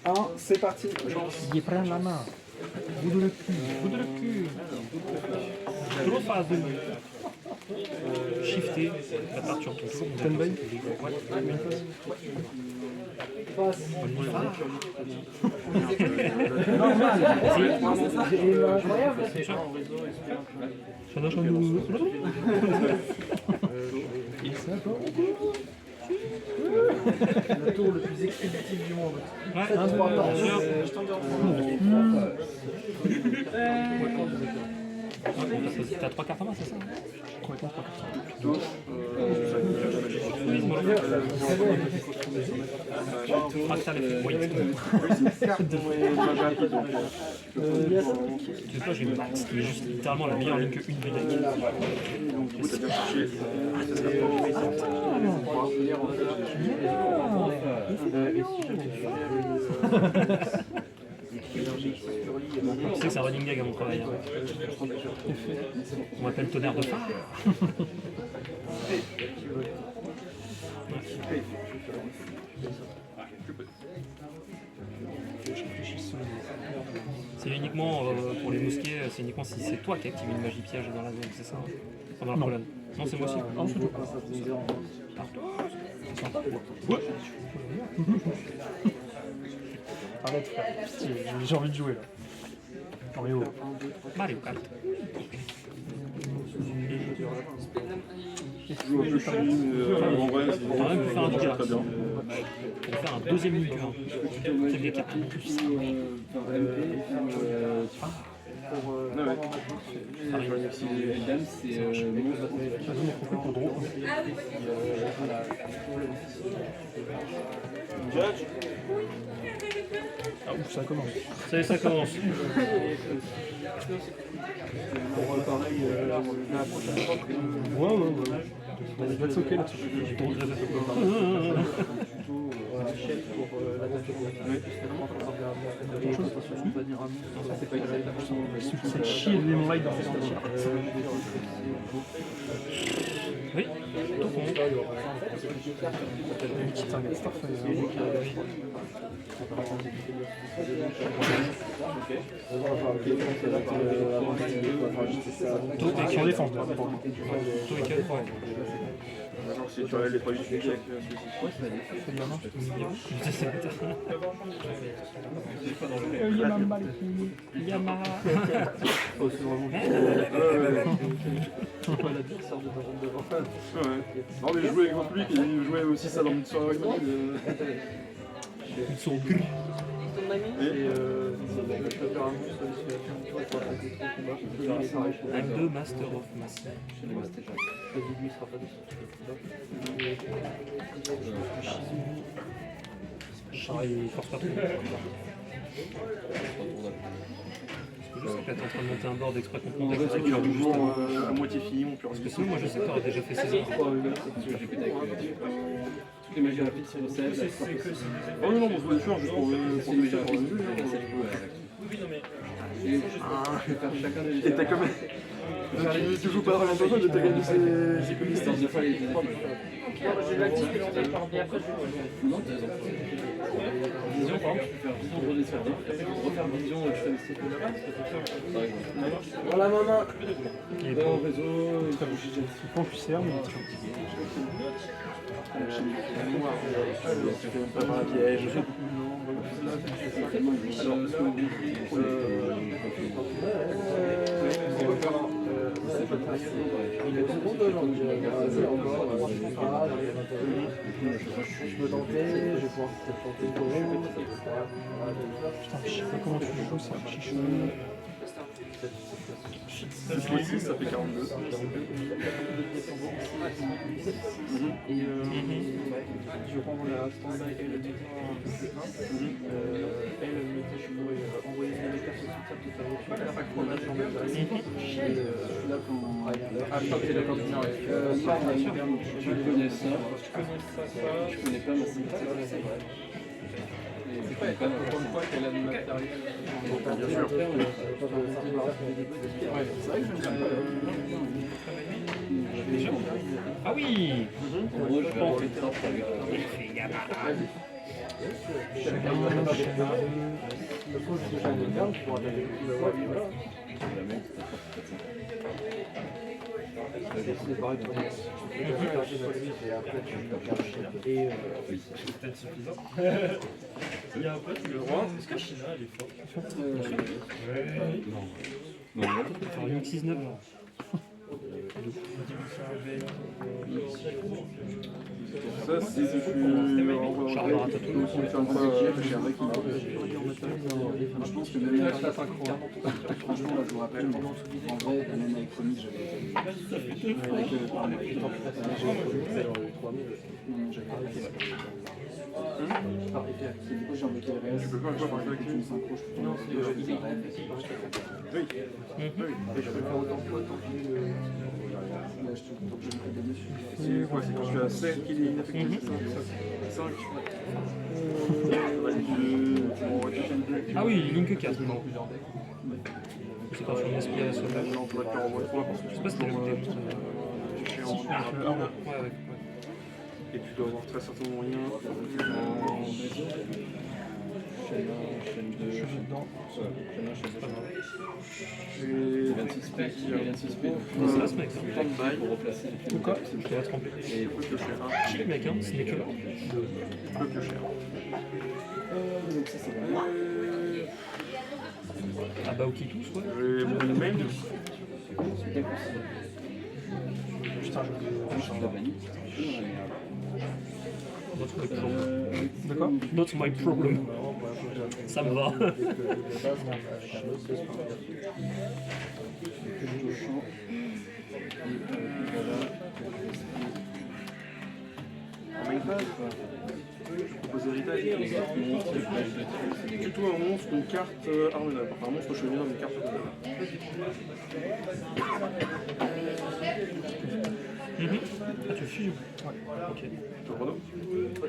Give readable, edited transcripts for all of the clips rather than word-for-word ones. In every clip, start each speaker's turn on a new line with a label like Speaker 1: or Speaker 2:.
Speaker 1: 1, c'est parti.
Speaker 2: Il est prend la main. Bout de le cul. Bout de le cul. Trop phase de shifter la parture toujours. Standby. Ouais.
Speaker 1: Le tour le plus expéditif du monde.
Speaker 2: Ouais, t'as 3 cartes en main, c'est ça? J'ai une max qui est juste littéralement la meilleure ligne que une du deck. Tu sais que c'est un running gag à mon travail. On m'appelle tonnerre de phare. C'est uniquement pour les mousquets, c'est uniquement si c'est toi qui active une magie piège dans la zone, c'est ça? Pendant la colonne. Non, c'est moi aussi. Ouais.
Speaker 3: Arrête frère, j'ai envie de jouer là. Mario.
Speaker 2: Mario Kart.
Speaker 4: Je joue un peu chier, mais en vrai, c'est
Speaker 2: On va même faire un dégât.
Speaker 4: très bien.
Speaker 2: On va faire un deuxième ligne 1. C'est des cartes en plus.
Speaker 3: Ah ouf, ça commence.
Speaker 2: Ça y est, ça commence.
Speaker 3: Ouais. That's ok là-dessus. C'est chier de Lemon Light dans cette entière.
Speaker 2: Oui, tout con.
Speaker 3: Putain, mais Starfire. Sur défense.
Speaker 2: Tout est 4, ouais.
Speaker 4: Genre, si tu regardes les produits du check,
Speaker 2: Yamaha.
Speaker 4: non, mais je jouais avec votre public et il jouait aussi ça dans une soirée avec moi.
Speaker 2: Ils sont gris. M2 Master of Mass. Il force pas trop. Je sais que là t'es en train de monter un board exprès contre mon deck.
Speaker 4: C'est que toujours à moitié fini, mon pur.
Speaker 2: Parce que sinon, moi je sais que t'aurais déjà fait 16 heures.
Speaker 5: Toutes les magies rapides sur le set.
Speaker 4: Oh non, on se voit le faire juste pour le déjà pour le jeu.
Speaker 5: Chacun des
Speaker 4: Et t'as comme. Tu joues pas vraiment toi, mais t'as gagné ses commissions.
Speaker 5: J'ai l'actif que l'on part bien après. Vision, par exemple, tu peux faire vision de redescendre. Après, tu peux refaire vision, tu fais cette là-bas.
Speaker 1: Voilà, maman.
Speaker 3: Il est
Speaker 5: Dans le réseau,
Speaker 3: très beau. Il prend QCR, mais il est très beau.
Speaker 4: Tu fais même pas par la piège.
Speaker 1: Je peux tenter, je vais pouvoir peut-être tenter une commande.
Speaker 3: Putain, je sais pas comment tu joues, c'est archi chaud.
Speaker 4: 6 fois 6, ça fait 42.
Speaker 1: Et je prends la standby et le techno elle, je pourrais envoyer mes cartes sur table tout à l'heure. On a j'en mets là quand c'est la cantine.
Speaker 5: je connais ça. Je connais pas ma syntaxe.
Speaker 1: C'est pas une fois qu'elle a du matériel.
Speaker 4: Bien sûr.
Speaker 1: C'est vrai que je me
Speaker 2: Ah oui.
Speaker 5: Moi, je vais en fait ça pour regarder.
Speaker 1: Le coup, je touche un des cartes pour attaquer le coup. Voilà.
Speaker 5: La même, c'est 4-5.
Speaker 1: C'est pareil pour moi. Je peux faire un jeu lui et après tu et
Speaker 3: C'est peut-être suffisant. Il y a un peu le roi, parce que China, elle est forte.
Speaker 5: Non, non,
Speaker 2: Faire une 6-9 genre.
Speaker 4: Ça, c'est si tu
Speaker 2: Charles Ratatouille.
Speaker 4: je pense que même avec la franchement, là, je me rappelle, en vrai, même avec Romy, j'avais. Avec pardon, c'est du coup, j'ai embêté le reste.
Speaker 1: Je peux pas jouer par exemple.
Speaker 4: Une synchro, je peux
Speaker 1: Non, c'est
Speaker 4: je
Speaker 1: il est oui. Et je peux faire autant que toi, tant qu'il est
Speaker 4: Là, je te donc je me fais des dessus.
Speaker 1: c'est quand je suis à 7 qu'il est ineffectif, c'est ça. 5.
Speaker 2: Ah oui, il ligne que 4. Non. C'est quand je fais un esprit à la sauvage.
Speaker 1: Non, on pourrait te renvoyer 3 parce que
Speaker 2: Je sais pas si t'as ajouté.
Speaker 1: Ouais,
Speaker 2: Ouais, ouais.
Speaker 1: et tu dois avoir très certainement rien.
Speaker 5: chaîne 2,
Speaker 3: Je suis dedans.
Speaker 5: chaîne 1, chaîne 2.
Speaker 1: J'ai
Speaker 5: 26 P, il y a 26 P.
Speaker 2: C'est ça ce mec.
Speaker 1: temps de bail.
Speaker 5: Pour replacer les films.
Speaker 3: Quoi
Speaker 2: Je te la tromper.
Speaker 1: Et peut piocher
Speaker 2: Chic mec, hein, ce n'est que là.
Speaker 1: peut piocher
Speaker 5: Donc ça, c'est bon.
Speaker 2: Ah bah ok tous, ouais.
Speaker 1: J'ai mon mail.
Speaker 3: Putain, je
Speaker 5: La vanille.
Speaker 2: Not my problem.
Speaker 3: De quoi
Speaker 2: Not my problem. Ça me va.
Speaker 1: En main phase, je propose héritage. Plutôt un monstre, une carte armenable. Enfin, un monstre chevalier, une carte armenable.
Speaker 2: Ah, tu fuses. Ouais. Ok.
Speaker 1: Toi, Renaud.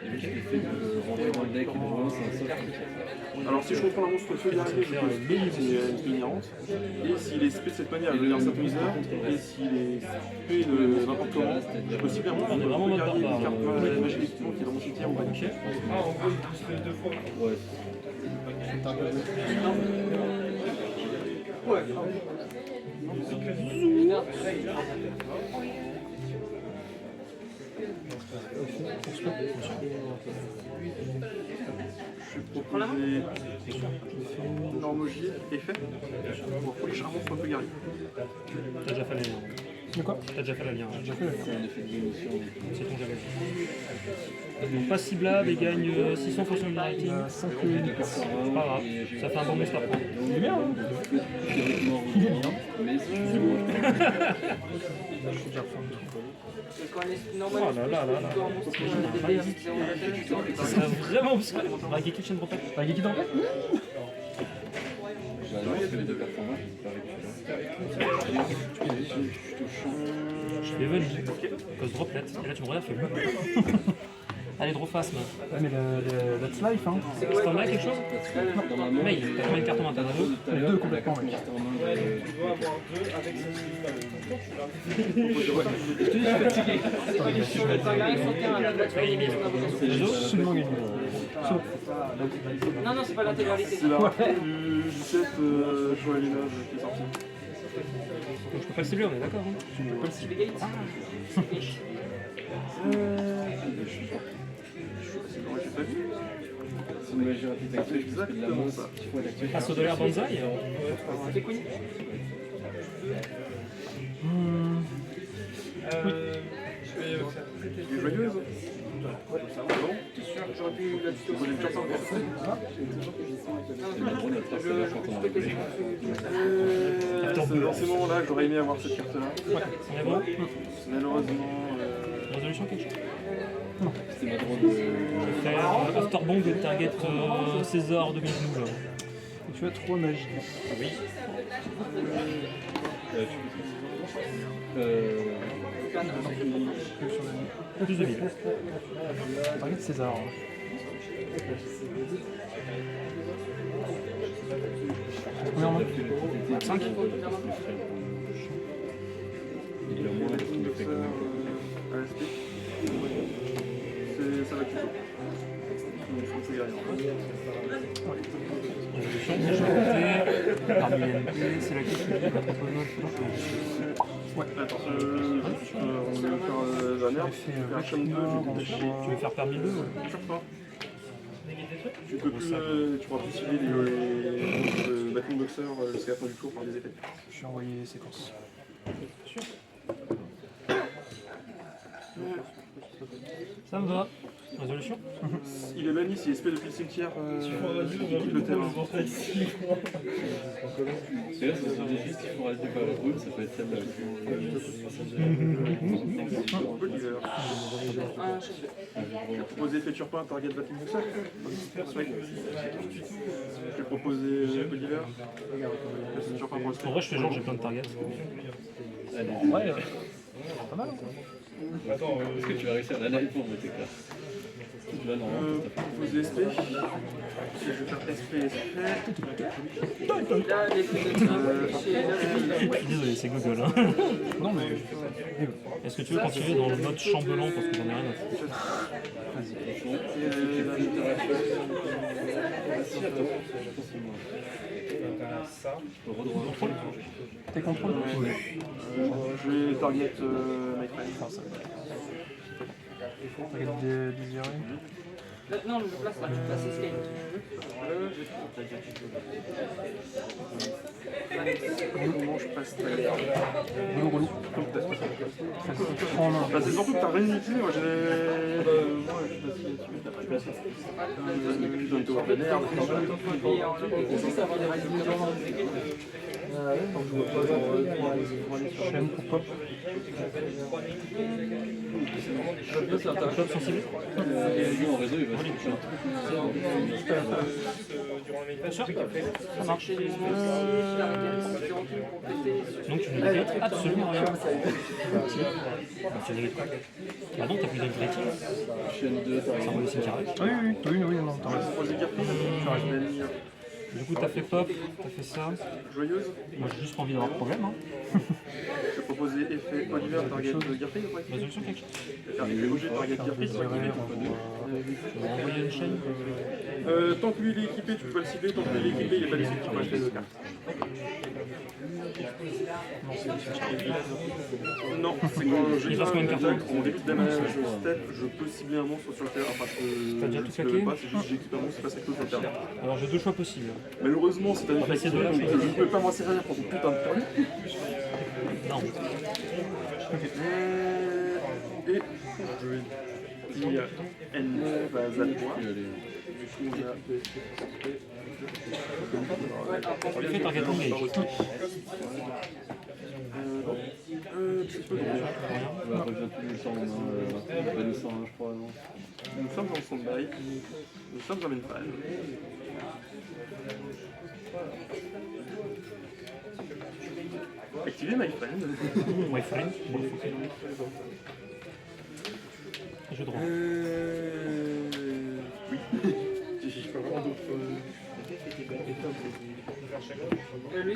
Speaker 5: L'effet de rentrer dans le deck, vraiment, c'est un seul.
Speaker 1: Alors, si je reprends un monstre feu guerrier, je peux utiliser une inhérente. Et s'il est spé de cette manière, je deviens Satomizer. Et s'il est spé de n'importe comment, je peux cibler un monstre
Speaker 2: On est vraiment
Speaker 1: feu
Speaker 2: mode
Speaker 1: guerrier,
Speaker 2: barbare,
Speaker 1: une carte
Speaker 2: là.
Speaker 1: magique effectivement qui est dans mon cimetière ou pas.
Speaker 2: Ok.
Speaker 3: Ah, en gros, il pousse les 2 fois.
Speaker 5: Ouais.
Speaker 1: Je vais proposer Normogie, effet, pour polish un monstre feu guerrier.
Speaker 2: T'as déjà fait la lien.
Speaker 3: De quoi
Speaker 2: T'as déjà fait la lien.
Speaker 3: J'ai fait la
Speaker 5: C'est un effet de démission.
Speaker 2: C'est ton j'avais. Donc pas ciblable et gagne 600 fois son rating.
Speaker 3: 5
Speaker 2: C'est pas grave, ça fait un bon must à prendre.
Speaker 3: Il est bien, hein
Speaker 5: Théoriquement, mais si tu veux,
Speaker 3: Je suis déjà refait.
Speaker 6: Oh
Speaker 3: Oh là là là là.
Speaker 2: Ça serait vraiment parce que. Bah, Geki chaîne propre.
Speaker 3: T'as Geki dans
Speaker 5: j'ai fait les deux performances, je sais pas avec
Speaker 2: Je fais even, cause droplet. Et là tu me regardes, fais Allez, draw face, man.
Speaker 3: Ouais, mais That's Life, hein.
Speaker 2: Est-ce t'en as quelque chose
Speaker 5: Normalement,
Speaker 2: Mail, t'as combien de cartes en main? T'en as deux?
Speaker 3: Les deux complètement, mec.
Speaker 5: carte en main,
Speaker 3: Absolument gagné. Sauf.
Speaker 6: Non, non, c'est pas l'intégralité.
Speaker 1: C'est la du 17 Joëlinage qui est sorti.
Speaker 2: Donc je peux pas le cibler, on est d'accord, hein.
Speaker 6: C'est les gates.
Speaker 1: J'ai pas vu.
Speaker 5: c'est une magie rapide active, je pense que de la
Speaker 1: Exactement
Speaker 5: masse,
Speaker 1: ça.
Speaker 5: il faut l'activer.
Speaker 2: Ah, Sodolaire Banzai
Speaker 6: C'est Queen.
Speaker 1: Elle est joyeuse. Bon, t'es sûr que j'aurais pu la tuto pour les cartes encore. Dans ces moments-là, j'aurais aimé avoir cette carte-là.
Speaker 2: On est bon?
Speaker 1: Malheureusement,
Speaker 2: Résolution quelque chose?
Speaker 5: C'était ma droite de...
Speaker 2: Faire Afterbomb et target César 2012.
Speaker 3: Et tu as 3 magies.
Speaker 2: Oui. Plus de 1000.
Speaker 3: Target César. Combien en main
Speaker 2: 5.
Speaker 5: Il a moins parce qu'il me fait quand même.
Speaker 1: ça va tuto. c'est derrière.
Speaker 2: Résolution, j'ai noté. Parmi les MP, c'est laquelle qui dit notre mode.
Speaker 1: Ouais, attends, on va faire la merde. Version 2, je vais détacher.
Speaker 2: Tu veux faire permis 2
Speaker 1: Toujours pas. Tu peux plus, tu pourras plus cibler les Batman Boxer jusqu'à la fin du tour par des effets.
Speaker 2: Je suis envoyé séquence. Sûr. Ça me va. Résolution.
Speaker 1: Il est banni si espèce depuis le cimetière qui quitte le terrain.
Speaker 5: C'est là, c'est sur des listes qui font arrêter par la brune, ça peut être celle-là.
Speaker 1: Proposer effet turpin, target Batman Boxer. Oui. Je vais proposer Oliver. Turpin pour le
Speaker 2: En vrai, je fais genre, j'ai plein de targets.
Speaker 5: Ouais,
Speaker 2: Pas mal.
Speaker 3: Attends,
Speaker 5: est-ce que tu vas réussir à l'analyse pour me clair? Là, non,
Speaker 1: proposer SP. Je vais faire SP.
Speaker 6: Là, les
Speaker 2: Je suis désolé, c'est Google. Hein.
Speaker 4: Non, mais.
Speaker 2: Est-ce que tu veux continuer dans le mode chambellan parce que j'en ai rien à foutre?
Speaker 3: ça.
Speaker 2: Contrôle.
Speaker 4: T'es contrôle? Oui.
Speaker 1: Je vais target my friend.
Speaker 4: Target désiré.
Speaker 6: Non, je place là, je place escape.
Speaker 1: Comment je passe
Speaker 4: Relou. Prends en main.
Speaker 1: Bah, c'est surtout que t'as rien utilisé, moi j'ai.
Speaker 4: Chaîne pour pop.
Speaker 2: Top sensible.
Speaker 5: en réseau, il va se coucher.
Speaker 2: Ça marche. Donc tu ne mérites absolument rien. Bah, tu mérites quoi? Bah non, t'as plus d'intégrité.
Speaker 5: Chaîne 2,
Speaker 2: Ça envoie le cimetière avec.
Speaker 4: Oui, non, t'as raison.
Speaker 2: Du coup, t'as fait pop, t'as fait ça.
Speaker 1: Joyeuse.
Speaker 2: Moi, j'ai juste pas envie d'avoir de problème. Hein.
Speaker 1: Je vais proposer effet Oliver, target Gearfried.
Speaker 2: Résolution quelque chose.
Speaker 1: Je vais faire effet OG, target Gearfried.
Speaker 2: Tu vas envoyer une chaîne.
Speaker 1: Tant que lui il est équipé, tu peux pas le cibler. Tant que lui il est équipé, il est pas déçu, tu peux acheter deux cartes. Non, c'est quand
Speaker 2: Il
Speaker 1: j'ai
Speaker 2: reste combien de cartes?
Speaker 1: en début de damage step, je peux cibler un monstre sur le terrain. Enfin,
Speaker 2: T'as déjà tout
Speaker 1: je
Speaker 2: claqué?
Speaker 1: peux pas, c'est juste que j'équipe un monstre, c'est pas quelque chose sur le terrain.
Speaker 2: Alors j'ai deux choix possibles.
Speaker 1: Malheureusement, c'est un effet
Speaker 2: essayer de
Speaker 1: activé,
Speaker 2: lâcher.
Speaker 1: donc je ne peux pas m'en servir pour ton putain de tournée.
Speaker 2: Non.
Speaker 1: Et il y a N base à toi.
Speaker 2: On lui fait target engage.
Speaker 5: On va revenir tous les 100 en main. Banni 101, je crois, non?
Speaker 1: Nous sommes en stand-by. Nous sommes en main phase. Activez my friend.
Speaker 2: My friend. Je droit.
Speaker 1: Oui. J'ai pas vraiment d'autres.
Speaker 6: Lui,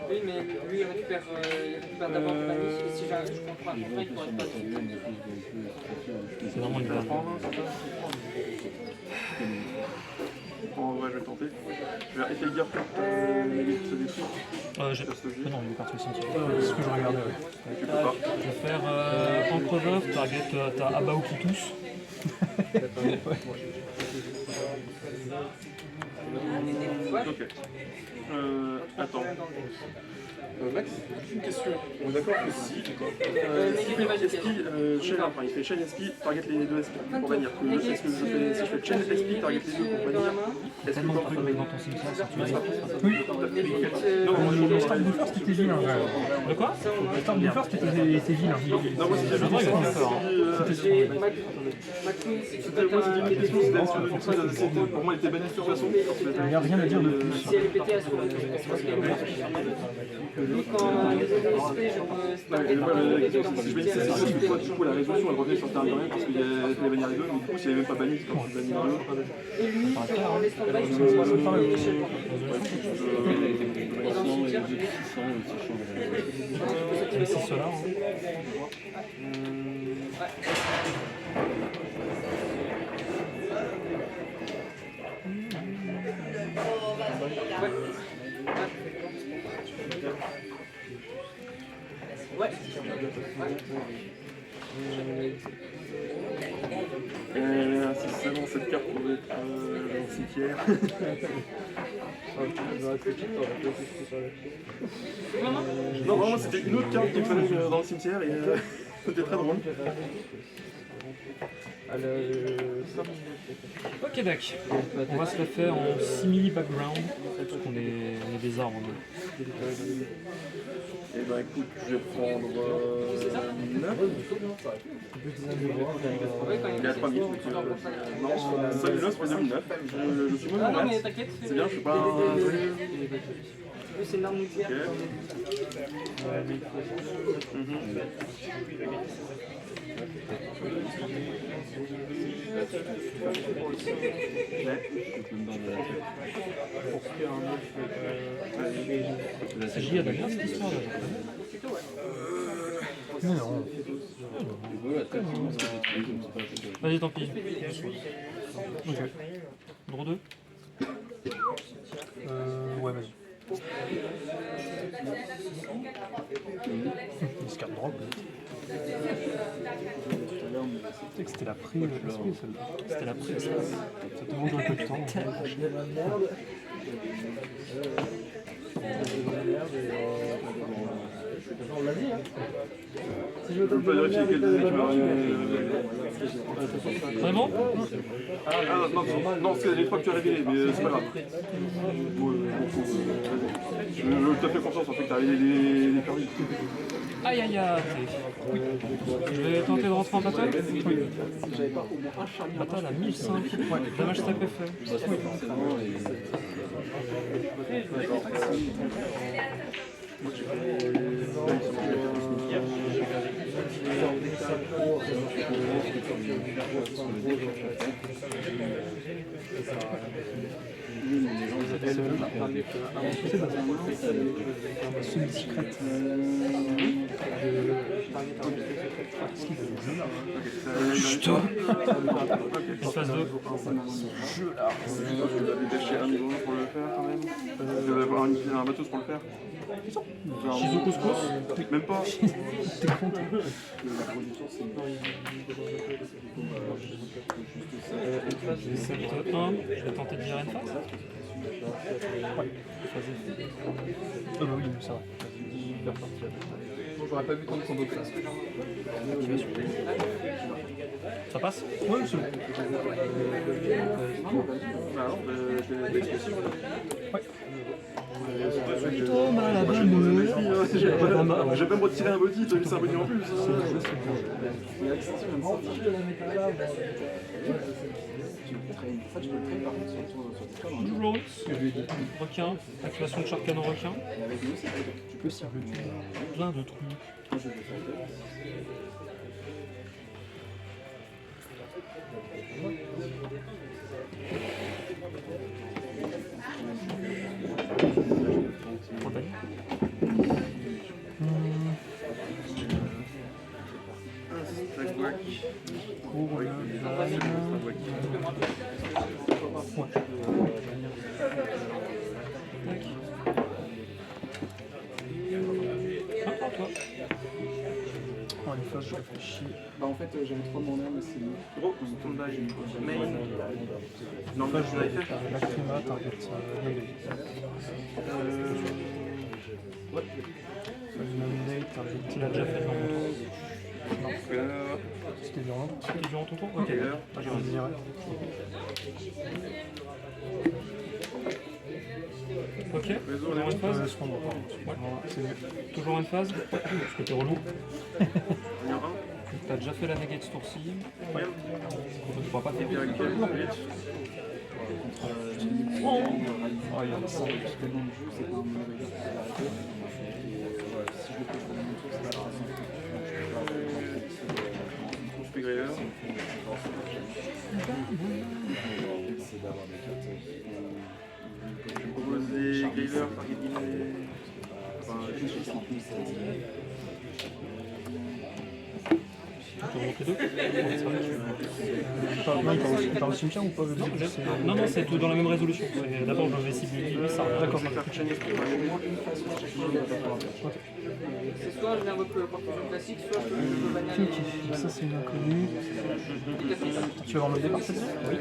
Speaker 6: oui, mais lui il récupère d'abord le banni. Si je comprends,
Speaker 5: Les
Speaker 6: après il
Speaker 5: gens
Speaker 6: pourra
Speaker 5: qui
Speaker 6: pas.
Speaker 5: sont matériels, mais plus
Speaker 2: C'est vraiment une blague.
Speaker 1: Bon, ouais, je vais le tenter. Je vais effet le Gearfried. Se détruit.
Speaker 2: J'ai... Ah non, il est parti au cimetière.
Speaker 4: C'est ce que je regardais, ouais.
Speaker 1: Tu peux pas.
Speaker 2: Je vais faire encre veuve, target t'as Abao qui tousse.
Speaker 1: Ok. Attends. Max, une question. On est d'accord que si il fait chaîne SP, target les deux SP pour bannir. Est-ce que je fais, si je fais chaîne SP, target les deux pour bannir? Est-ce que
Speaker 2: Tellement de trucs dans ton cimetière, si tu veux.
Speaker 1: Non,
Speaker 4: Le start buffer c'était vilain.
Speaker 2: De quoi?
Speaker 4: Le start buffer c'était vilain.
Speaker 1: non, moi, si j'avais
Speaker 2: Ah, il va
Speaker 1: dit,
Speaker 2: faire peur, hein.
Speaker 1: c'était moi, c'était une question, c'était est-ce que le Foxy, pour moi, il était banni de toute façon.
Speaker 4: Il n'y a rien à dire de plus.
Speaker 6: Si elle est pétée, elle se et quand les SP, je peux
Speaker 1: Non, mais moi, la question, c'est si je bannis cette fois, du coup, la résolution, elle revient sur le terrain parce qu'il y a bannir les deux, mais du coup, s'il n'y avait même pas banni, c'est quand tu bannis les deux.
Speaker 6: Et lui, quand on laisse tomber, je peux pas le lécher. Et dans le cimetière, je vais.
Speaker 2: Mais c'est cela.
Speaker 6: Ouais.
Speaker 3: Incessamment, cette carte pourrait être dans le cimetière. Non, vraiment, c'était une autre carte qu'il fallait dans le cimetière et c'était très drôle.
Speaker 2: Ok, d'accord. On va se la faire en simili background, parce qu'on est des arbres. nous.
Speaker 3: Et ben écoute, je vais prendre 9. Il y a 3 minutes. Non, 5 minutes, c'est 2009. Je suis
Speaker 6: Ah non,
Speaker 3: moins
Speaker 6: mais t'inquiète.
Speaker 3: C'est bien, je suis pas un.
Speaker 6: C'est une arme nucléaire.
Speaker 2: C'est J.A. Damien cette histoire là.
Speaker 7: Non.
Speaker 2: Vas-y, tant pis. Ok. Draw 2.
Speaker 7: Ouais, vas-y. Discard drop. Tu sais que c'était la pré esprit, celle-là.
Speaker 2: C'était la presse.
Speaker 7: Ça te demande un peu de temps.
Speaker 3: Je peux pas vérifier quelle donnée tu m'as
Speaker 2: Vraiment?
Speaker 3: Ah non, c'est les 3 que tu as révélés, mais c'est pas grave. Je te fais confiance en fait que tu as révélé les permis.
Speaker 2: Aïe aïe aïe. Je vais tenter de rentrer en battle. Battle à 1005. Damage type effet. Putain. Phase 2.
Speaker 3: Tu vas détacher un niveau pour le faire quand même. Tu vas avoir un matos pour le faire.
Speaker 2: Shizu couscous.
Speaker 3: Même pas.
Speaker 2: Set 1. Je vais tenter de virer une phase.
Speaker 7: Ah bah oui, ça va.
Speaker 4: J'aurais pas vu tant de son d'autres classes.
Speaker 2: Ça passe?
Speaker 7: Ouais, c'est bon.
Speaker 2: Thomas la bonne.
Speaker 3: Je vais même retirer un body, tu as vu c'est un body en plus.
Speaker 2: Toujours requin, activation de char canon requin.
Speaker 7: Tu peux cibler
Speaker 2: Plein de trous.
Speaker 7: pour le En face, je réfléchis.
Speaker 4: Bah en fait j'avais 3 mandats mais c'est mieux.
Speaker 3: Gros, sondage, main. Non,
Speaker 7: Enfin,
Speaker 3: je l'avais fait.
Speaker 7: Lacryma, target Monday.
Speaker 3: Ouais.
Speaker 7: Monday, target.
Speaker 2: Tu l'as déjà fait dans mon tour.
Speaker 7: C'était violent.
Speaker 2: C'était durant ton tour? Ok.
Speaker 7: Je vais dire.
Speaker 2: Ok. Toujours une phase?
Speaker 7: C'est mieux.
Speaker 2: Toujours une phase? Parce que t'es relou.
Speaker 3: Il y en a un.
Speaker 2: T'as déjà fait la negate ce tour-ci.
Speaker 3: Ouais.
Speaker 2: Tu pourras pas faire
Speaker 3: Et avec quel switch?
Speaker 7: Ah, il y a ça.
Speaker 3: Je fais Graver. Je propose des Graver par guillemets. Enfin,
Speaker 2: Je te montre les deux.
Speaker 7: Il part au cimetière ou pas?
Speaker 2: Non, non, c'est tout dans la même résolution. D'abord, je vais cibler lui, ça.
Speaker 7: D'accord,
Speaker 6: C'est soit je l'invoque porte-fusion classique, soit je peux bannir
Speaker 7: ok, ça c'est une inconnue.
Speaker 6: les capitales.
Speaker 7: Tu vas avoir le départ cette fois?
Speaker 2: Oui.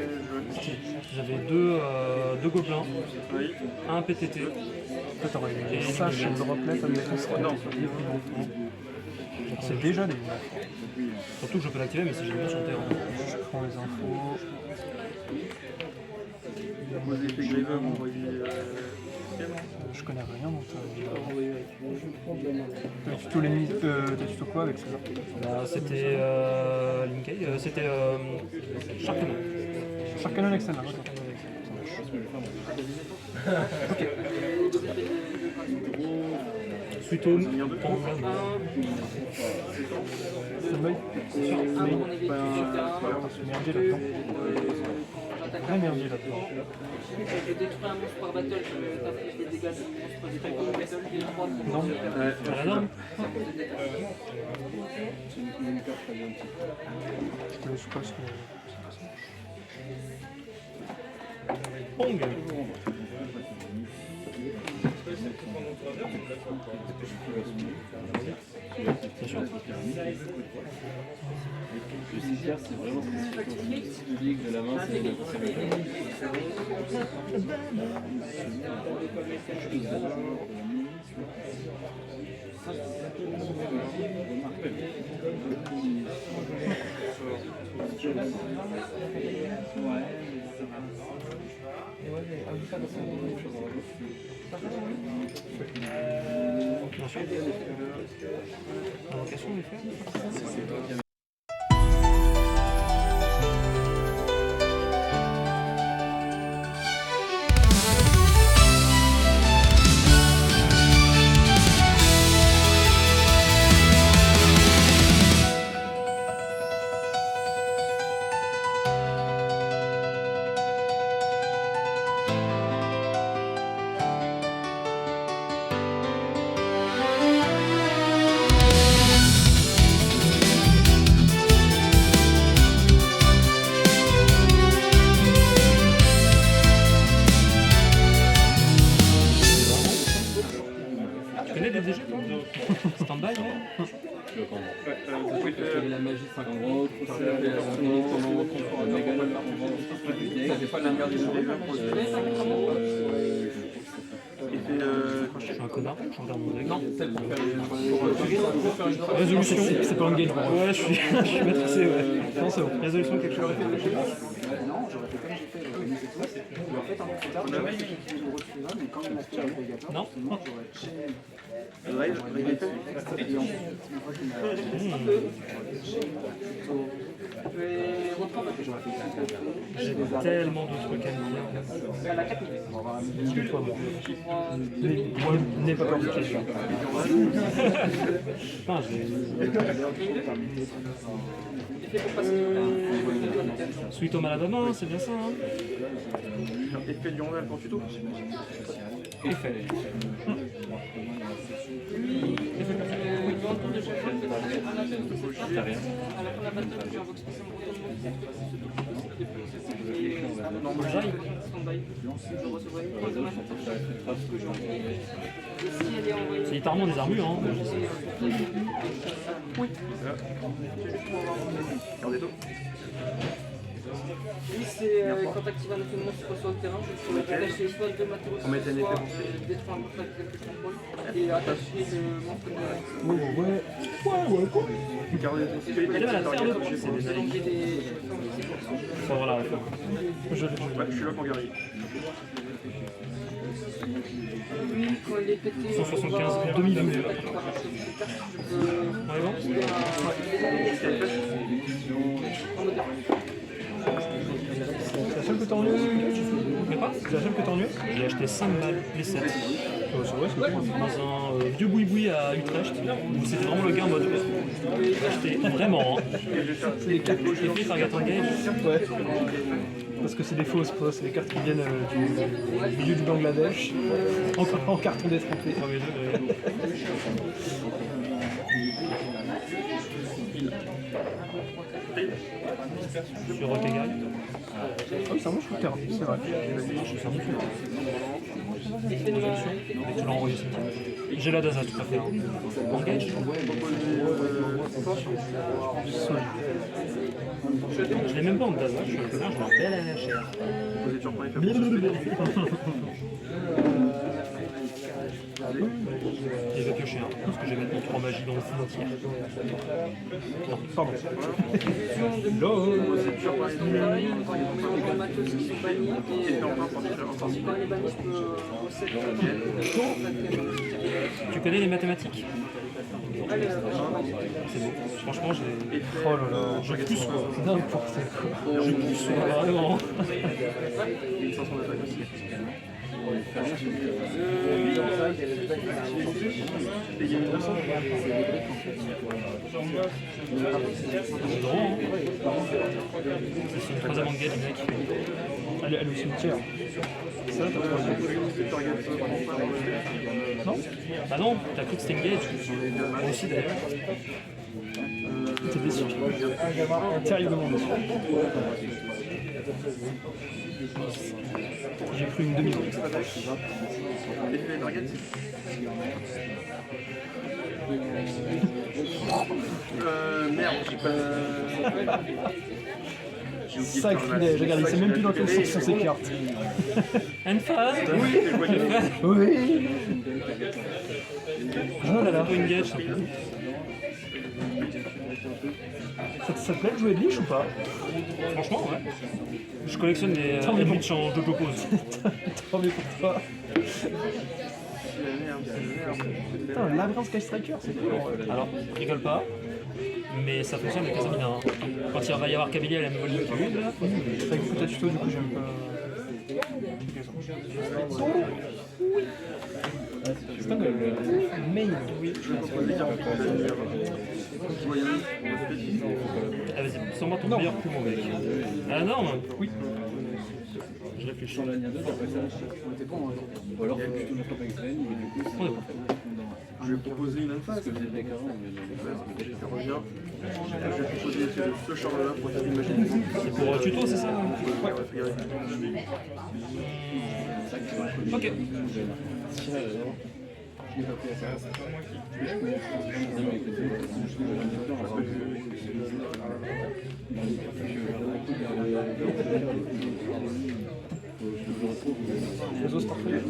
Speaker 2: J'avais deux gobelins, un PTT.
Speaker 7: Toi t'aurais une sache et le droplet avec tout ça.
Speaker 3: Non.
Speaker 7: C'est déjà des.
Speaker 2: Surtout que je peux l'activer, mais si j'ai bien sur le terrain.
Speaker 7: Je prends les infos.
Speaker 3: Vos effets Graver envoyés.
Speaker 7: Je connais rien donc t'as tuto les mises. T'as tuto quoi avec ça?
Speaker 2: Là, c'était Linkay, c'était Sharkman.
Speaker 7: Sharkman Excel, d'accord.
Speaker 2: Sweet Home, Pong,
Speaker 7: Standby.
Speaker 6: Un pour négatif sur le terrain.
Speaker 7: C'est merdier là-dedans.
Speaker 6: J'attaque
Speaker 7: Très merdier là-dedans.
Speaker 6: je détruis un monstre par battle, je t'applique les dégâts du monstre du type de battle et 3 de
Speaker 7: Non.
Speaker 2: la norme.
Speaker 7: Je te laisse pas ce que.
Speaker 2: Pong.
Speaker 5: Le cimetière, c'est vraiment spécifique. Si tu dis que de la main, c'est le
Speaker 2: Bien sûr. Invocation, les faire. Tu connais des DG toi? Standby, ouais?
Speaker 5: la magie 5 en gros, ça fait pas la merde du jeu.
Speaker 2: Je suis un connard, je regarde mon deck. Non,
Speaker 5: Celle pour faire
Speaker 2: résolution,
Speaker 7: C'est pas un game.
Speaker 2: ouais, je suis matrixé, ouais. Non, c'est bon. Résolution, quelque chose.
Speaker 4: Non, j'aurais fait comme j'ai fait, j'aurais mis cette fois. Et en fait, un peu plus tard, j'aurais fait une grosse finale, mais quand on a tiré le Predator,
Speaker 2: Non.
Speaker 4: forcément, j'aurais chaîné.
Speaker 3: Live,
Speaker 4: Et en fait, une fois qu'il m'a
Speaker 6: Je vais reprendre
Speaker 4: j'aurais fait ça.
Speaker 2: J'ai tellement de trucs à me dire.
Speaker 6: à la 4000.
Speaker 2: Dis-toi, moi.
Speaker 7: Moi, n'aie pas peur du cash.
Speaker 2: Putain, j'ai...
Speaker 6: Effet pour passer
Speaker 2: Sweet Home Alabama, c'est bien ça, hein?
Speaker 3: Effet du rondel pour tuto.
Speaker 2: Effet.
Speaker 6: Dans le tour de chaque fois, je vais faire un appel de cette carte. À la fin de la battle, j'invoque spécialement
Speaker 3: Non, moi
Speaker 2: J'aille.
Speaker 6: stand-by. Je recevrai une confirmation que j'ai envoyée. Et si elle est envoyée,
Speaker 2: C'est littéralement des armures, hein?
Speaker 3: regardez tout.
Speaker 6: oui, c'est quand active un effet de monstre sur le terrain, je peux attacher soit deux matériaux, soit détruire un monstre avec quelque contrôle et attacher le monstre de
Speaker 3: Regardez les effets.
Speaker 2: Elle va la faire de c'est des
Speaker 6: donc
Speaker 2: alliés.
Speaker 6: j'ai des
Speaker 2: Enfin, voilà,
Speaker 3: Ouais, je suis là pour guerrier.
Speaker 6: lui, quand il est pété,
Speaker 2: 175, demi-double.
Speaker 6: je peux
Speaker 2: Ouais, bon.
Speaker 7: C'est la seule que t'as en lieu?
Speaker 2: Mais pas?
Speaker 7: C'est la seule que t'as en lieu?
Speaker 2: J'ai acheté 5 balles, les 7.
Speaker 7: C'est vrai, c'est cool.
Speaker 2: Dans un vieux boui-boui à Utrecht, où c'était vraiment le gars en mode j'ai acheté vraiment, hein. Et puis Target Engage,
Speaker 7: Parce que c'est des fausses postes, c'est des cartes qui viennent du milieu du Bangladesh, en carton détrempé.
Speaker 2: Premier degré. Sur Otegai.
Speaker 7: Ah oui, ça mange le terrain, c'est vrai.
Speaker 2: Tu l'as enregistré. J'ai la Daza, tout à fait. Engage. Je l'ai même pas en Daza, je suis un connard, je m'en belle à la chair.
Speaker 3: Vous êtes surpris, il fait
Speaker 2: Et je vais piocher un, parce que je vais mettre mon 3 magies dans le cimetière. Non, pardon.
Speaker 6: Les matos qui sont bannis et quand les bannis, je peux recette.
Speaker 2: Tu connais les mathématiques? C'est beau. Franchement, j'ai...
Speaker 7: Oh là là,
Speaker 2: Je pousse, quoi.
Speaker 7: n'importe quoi.
Speaker 2: Je pousse, vraiment. C'est drôle, hein. C'est une troisième engage, mec.
Speaker 7: Elle est au cimetière. C'est ça, t'as
Speaker 2: Non? Bah non, t'as cru que c'était engage. Moi aussi, d'ailleurs.
Speaker 7: T'es déçu. Terriblement déçu. J'ai pris une demi-heure.
Speaker 3: Merde, j'ai pas...
Speaker 7: Sacrilège, regarde, il sait même plus dans quel sens sont ces cartes.
Speaker 2: Enfast.
Speaker 7: Oui. Oh là là.
Speaker 2: Engage, ça peut.
Speaker 7: Ça te plaît de jouer de liche ou pas?
Speaker 2: Franchement, ouais. Je collectionne les Eldritch en Jojo Pose.
Speaker 7: Tant mieux pour toi. Putain, un labyrinthe Sky Striker, c'est cool.
Speaker 2: Alors, rigole pas, mais ça fonctionne avec les Amina. Quand il va y avoir Kabylie à la nouvelle YouTube, là.
Speaker 7: C'est vrai que foot à tuto, du coup, j'aime pas. Putain, le main.
Speaker 2: Ah, vas-y, sans moi ton meilleur coup, mon mec. Ah non, oui. Je réfléchis.
Speaker 5: Ou alors faut que tu me frappes avec Sven, mais du coup
Speaker 2: On est bon.
Speaker 3: Je vais proposer une alpha.
Speaker 5: parce que vous êtes d'accord,
Speaker 3: J'ai fait regarde. Je vais proposer ce char-là pour faire une machine.
Speaker 2: C'est pour tuto, c'est ça?
Speaker 3: Ouais, regardez.
Speaker 2: Ok.
Speaker 5: je n'ai pas pris à ça.
Speaker 7: Réseau Starfire.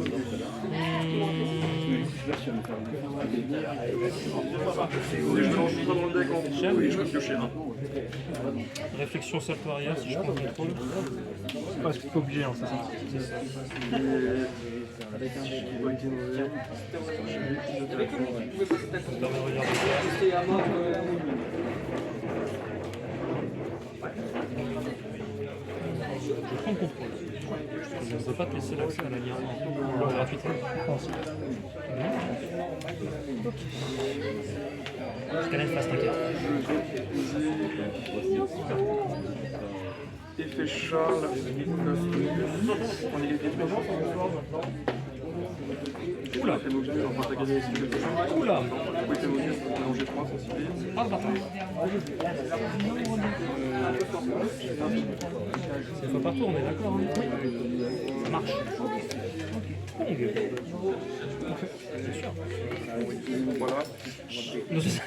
Speaker 3: Je mélange tout ça dans le deck en chien et je peux piocher un.
Speaker 2: Réflexion salto arrière si je prends le contrôle.
Speaker 7: Ouais, c'est pas obligé, hein, c'est ça.
Speaker 2: Ça permet de regarder.
Speaker 6: C'est à mort.
Speaker 2: Je prends le contrôle. Je ne peux pas te laisser l'accès à la lien gratuite. Scanner face t'inquiète.
Speaker 3: Effet Charles, on est égalité de
Speaker 2: Oula. Oula.
Speaker 3: Oui, c'est Mobius, mélanger 3 sensibilités.
Speaker 2: Ah, bâtard. C'est une fois par tour, on est d'accord, hein? Oui. Ça marche. C'est sûr.
Speaker 3: Voilà.
Speaker 2: Non, c'est ça.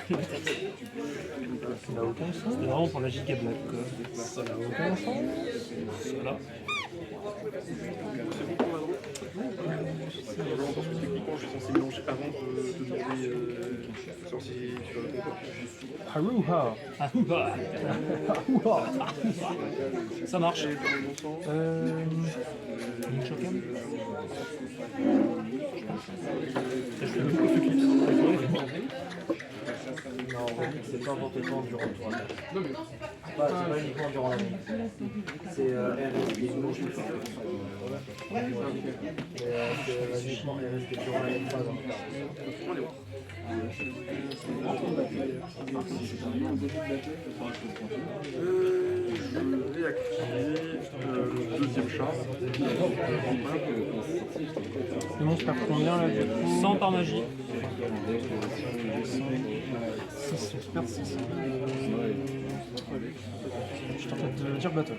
Speaker 2: Ça n'a aucun sens. C'est vraiment pour la giga blague, quoi. Ça n'a aucun sens. Voilà.
Speaker 3: Je pense que techniquement, je suis censé mélanger avant de demander savoir si tu vas
Speaker 7: Haruha.
Speaker 2: Ah, bah.
Speaker 7: Haruha.
Speaker 2: Ça marche.
Speaker 7: Link Shokan.
Speaker 2: Je fais beaucoup de clips.
Speaker 1: Non, c'est pas inventé le temps du retour. pas uniquement durant la nuit. C'est RSD. C'est uniquement RSD durant la nuit, pas dans le cas.
Speaker 3: Je vais activer le deuxième char.
Speaker 7: Le monstre perd combien là du coup?
Speaker 2: 100 par magie.
Speaker 7: 6, je perds 6. Je tente de dire battle.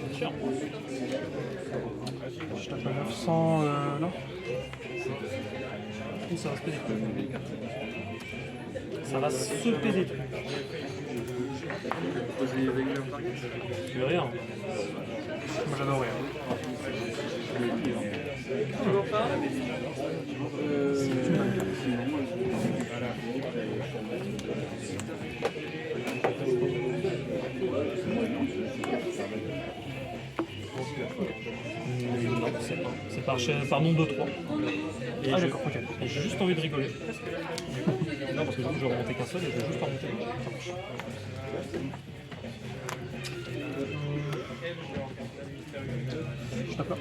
Speaker 2: Bien sûr.
Speaker 7: Je tape à 900 là.
Speaker 2: Ou ça va se péter. Ça va se péter. Tu veux rien.
Speaker 7: Moi j'adore rien.
Speaker 6: Toujours pas.
Speaker 2: C'est par nombre de 3. Et
Speaker 7: Ah d'accord, ok.
Speaker 2: et j'ai juste envie de rigoler. Non, parce que du coup, je vais remonter qu'un seul et je vais juste en remonter. Ça marche.
Speaker 7: Je tape là.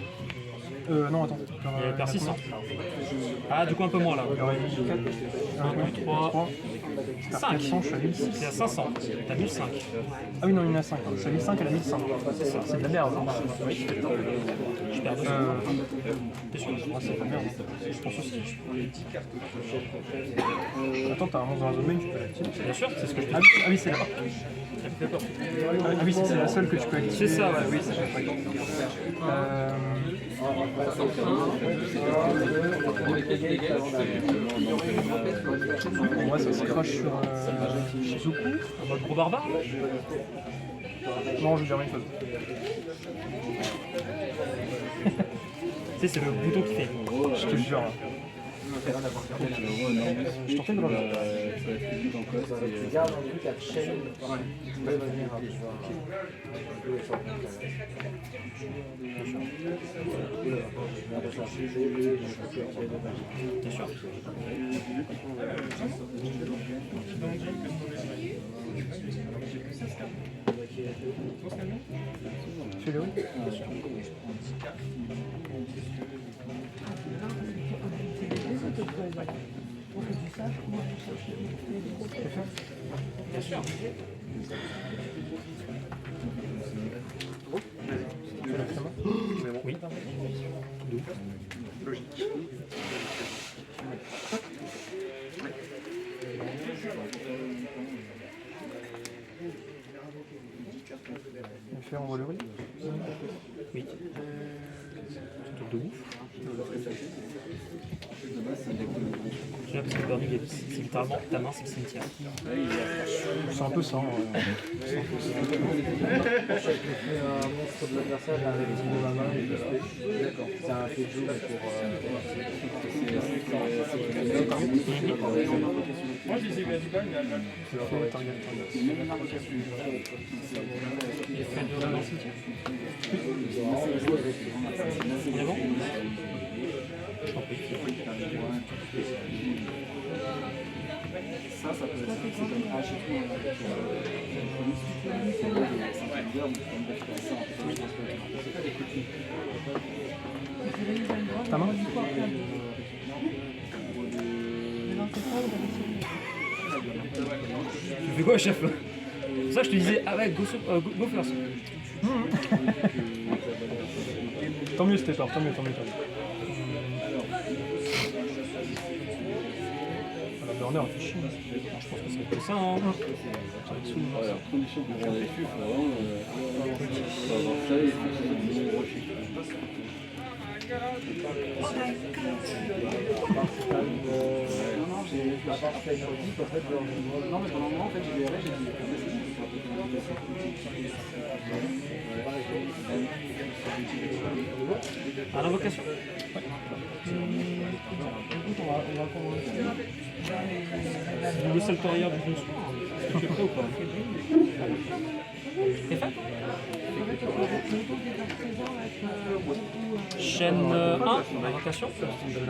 Speaker 7: Non, attends.
Speaker 2: Il perd 600. Ah, du coup, un peu moins là.
Speaker 7: Il y aurait 4.
Speaker 2: 1, 2, 3, 5.
Speaker 7: 400, je suis à 1006.
Speaker 2: C'est à 500. T'as 1005.
Speaker 7: Ah oui, non, il y en a 5. Je suis à 1005, elle a 1100. C'est de la merde.
Speaker 2: Je perds 200. T'es sûr?
Speaker 7: Ah, c'est de la merde. Je pense aussi. Attends, t'as un monstre dans la zone main, tu peux l'activer.
Speaker 2: Bien sûr, c'est ce que je te
Speaker 7: Ah
Speaker 2: dis.
Speaker 7: oui, c'est là.
Speaker 2: Ça me fait peur.
Speaker 7: Ah oui, c'est la seule que tu peux activer.
Speaker 2: C'est ça, ouais, oui, c'est ça.
Speaker 7: Pour moi, ça se crache sur Shizuku.
Speaker 2: En mode gros barbare là?
Speaker 7: Non, je veux dire la même chose.
Speaker 2: Tu sais, c'est le bouton qui fait.
Speaker 7: Je te jure. Je tentais de revenir.
Speaker 1: Tu gardes un truc à chaîne. Tu peux revenir un peu.
Speaker 2: Bien sûr.
Speaker 7: Fais-le.
Speaker 2: Bien sûr. Oui.
Speaker 7: On fait envoie le relais.
Speaker 2: Oui. C'est un truc de ouf. Déjà parce que Burning, c'est littéralement ta main, c'est le cimetière.
Speaker 7: C'est un peu ça.
Speaker 1: Je fais un monstre de l'adversaire, j'arrive à ma main et je fais. D'accord. C'est un fait de jour pour.
Speaker 5: Moi, je les ai vus à Dubaï, mais à Dubaï.
Speaker 2: Effet de relance cimetière. C'est bon? Je t'en prie.
Speaker 4: Ça peut être c'est comme acheter
Speaker 7: Ta main?
Speaker 2: Tu fais quoi, chef? C'est pour ça que je te disais, ah ouais, go first.
Speaker 7: Tant mieux, c'était tort. Tant mieux. La burner, elle fait chier.
Speaker 2: Je pense que c'est que ça, hein.
Speaker 7: Ça va être sous le
Speaker 5: Alors, condition pour prendre les fûts, il faut vraiment avoir ça et il faut que ça soit du gros chiffre.
Speaker 1: Non, j'ai la part fait une audit, en fait, non, mais pendant un moment, en fait, j'ai vu j'ai dit.
Speaker 2: À l'invocation.
Speaker 1: Écoute, on va commencer.
Speaker 2: Le salto arrière du bonsoir. Est-ce que tu es prêt ou pas? T'es fait? Chaîne 1, invocation. Chaîne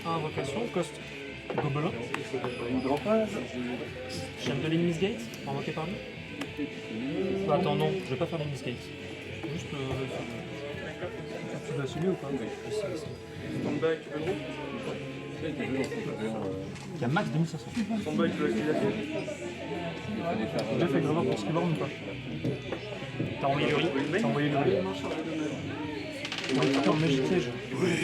Speaker 2: 1, invocation, cost. Gobelin.
Speaker 3: Une grand phase.
Speaker 2: Chandelier Misgate, invoqué par lui. Attends, non, je vais pas faire les Misgate. Juste.
Speaker 7: Tu vas assumer ou pas?
Speaker 3: Stand-by, tu veux gros?
Speaker 2: Il y a max 2500.
Speaker 3: Stand-by, tu veux activation?
Speaker 7: J'ai déjà fait Grévor pour Skiborn ou pas?
Speaker 2: T'as envoyé le riz.
Speaker 7: T'as envoyé le riz. En Magic Siege.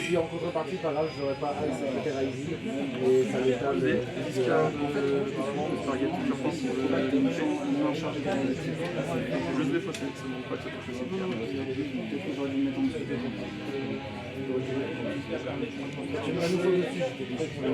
Speaker 4: Si en contrepartie, par là, je n'aurais pas Ice Secretary Easy et ça m'étonne.
Speaker 3: Est-ce qu'il y a vraiment de target plusieurs fois pour l'émission en charge? Juste des faussettes, ça ne montre pas que ça touche aussi.
Speaker 4: Peut-être que j'aurais dû me mettre en dessous. Tu me mets à nouveau dessus, j'étais prêt pour le